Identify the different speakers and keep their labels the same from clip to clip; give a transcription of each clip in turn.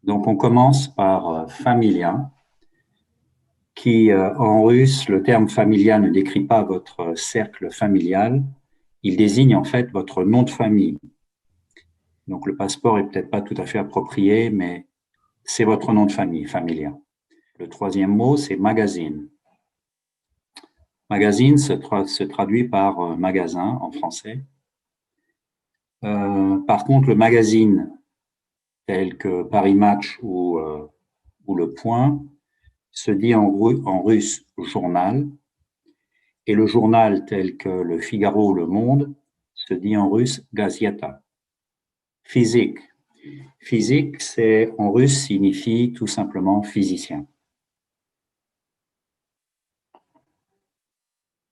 Speaker 1: Donc, on commence par familia, qui en russe, le terme familia ne décrit pas votre cercle familial, il désigne en fait votre nom de famille. Donc, le passeport est peut-être pas tout à fait approprié, mais c'est votre nom de famille, familia. Le troisième mot, c'est magazine. Magazine se traduit par magasin en français. Par contre, le magazine tel que Paris Match ou Le Point se dit en russe journal, et le journal tel que Le Figaro ou Le Monde se dit en russe gazeta. Physique. Physique, c'est en russe signifie tout simplement physicien.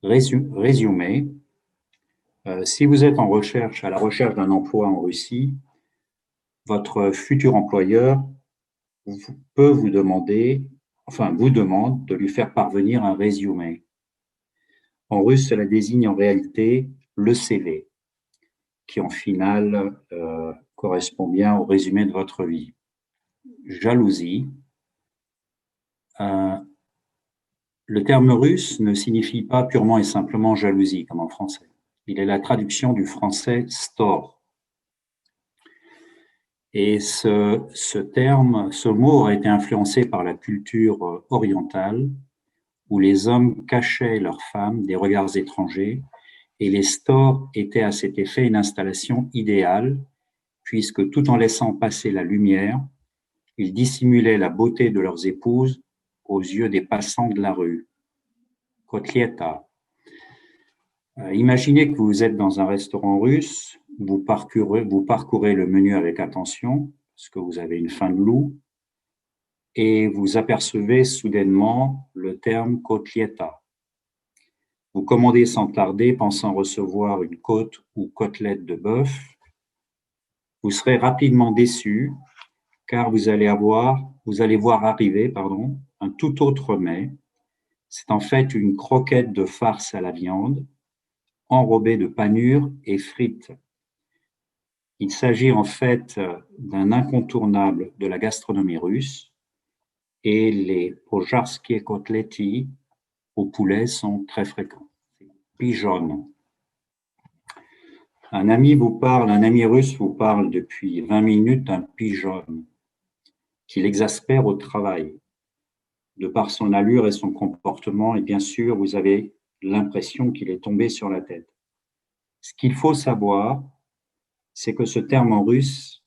Speaker 1: Résumé, si vous êtes à la recherche d'un emploi en Russie, votre futur employeur peut vous demande de lui faire parvenir un résumé. En russe, cela désigne en réalité le CV, qui en finale correspond bien au résumé de votre vie. Jalousie. Le terme russe ne signifie pas purement et simplement jalousie, comme en français. Il est la traduction du français store. Et ce mot a été influencé par la culture orientale, où les hommes cachaient leurs femmes des regards étrangers, et les stores étaient à cet effet une installation idéale, puisque tout en laissant passer la lumière, ils dissimulaient la beauté de leurs épouses aux yeux des passants de la rue. Kotlieta. Imaginez que vous êtes dans un restaurant russe, vous parcourez le menu avec attention, parce que vous avez une faim de loup, et vous apercevez soudainement le terme kotlieta. Vous commandez sans tarder, pensant recevoir une côte ou côtelette de bœuf. Vous serez rapidement déçu, car vous allez voir arriver un tout autre mets. C'est en fait une croquette de farce à la viande, enrobée de panure et frites. Il s'agit en fait d'un incontournable de la gastronomie russe, et les pojarskie kotleti au poulet sont très fréquents. Pigeon. Un ami russe vous parle depuis 20 minutes d'un pigeon qui l'exaspère au travail. De par son allure et son comportement, et bien sûr, vous avez l'impression qu'il est tombé sur la tête. Ce qu'il faut savoir, c'est que ce terme en russe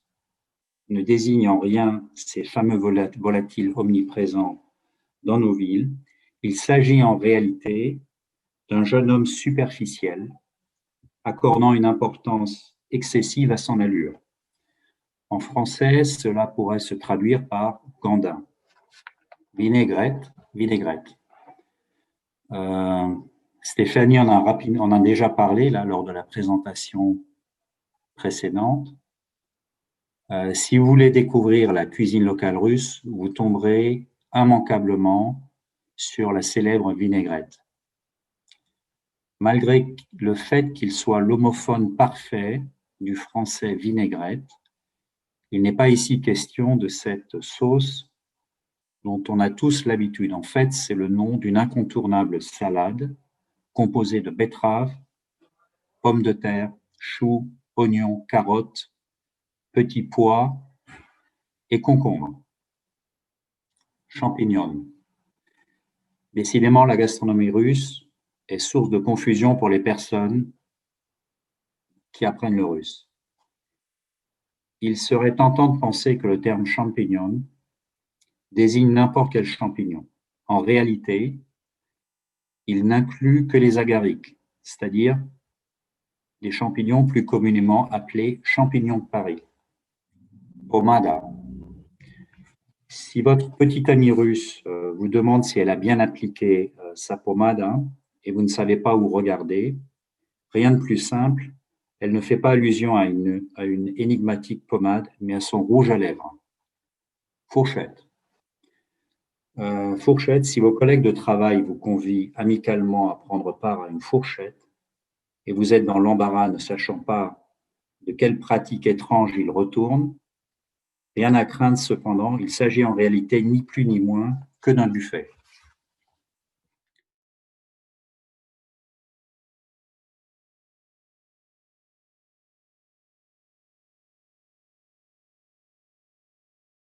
Speaker 1: ne désigne en rien ces fameux volatiles omniprésents dans nos villes. Il s'agit en réalité d'un jeune homme superficiel, accordant une importance excessive à son allure. En français, cela pourrait se traduire par gandin. Vinaigrette. Stéphanie en a déjà parlé là, lors de la présentation précédente. Si vous voulez découvrir la cuisine locale russe, vous tomberez immanquablement sur la célèbre vinaigrette. Malgré le fait qu'il soit l'homophone parfait du français vinaigrette, il n'est pas ici question de cette sauce dont on a tous l'habitude. En fait, c'est le nom d'une incontournable salade composée de betteraves, pommes de terre, choux, oignons, carottes, petits pois et concombres. Champignons. Décidément, la gastronomie russe est source de confusion pour les personnes qui apprennent le russe. Il serait tentant de penser que le terme champignon désigne n'importe quel champignon. En réalité, il n'inclut que les agarics, c'est-à-dire des champignons plus communément appelés champignons de Paris. Pomada. Si votre petite amie russe vous demande si elle a bien appliqué sa pommade et vous ne savez pas où regarder, rien de plus simple, elle ne fait pas allusion à une énigmatique pommade, mais à son rouge à lèvres. Fourchette. Fourchette, si vos collègues de travail vous convient amicalement à prendre part à une fourchette et vous êtes dans l'embarras ne sachant pas de quelle pratique étrange ils retournent, Rien à craindre cependant, il s'agit en réalité ni plus ni moins que d'un buffet.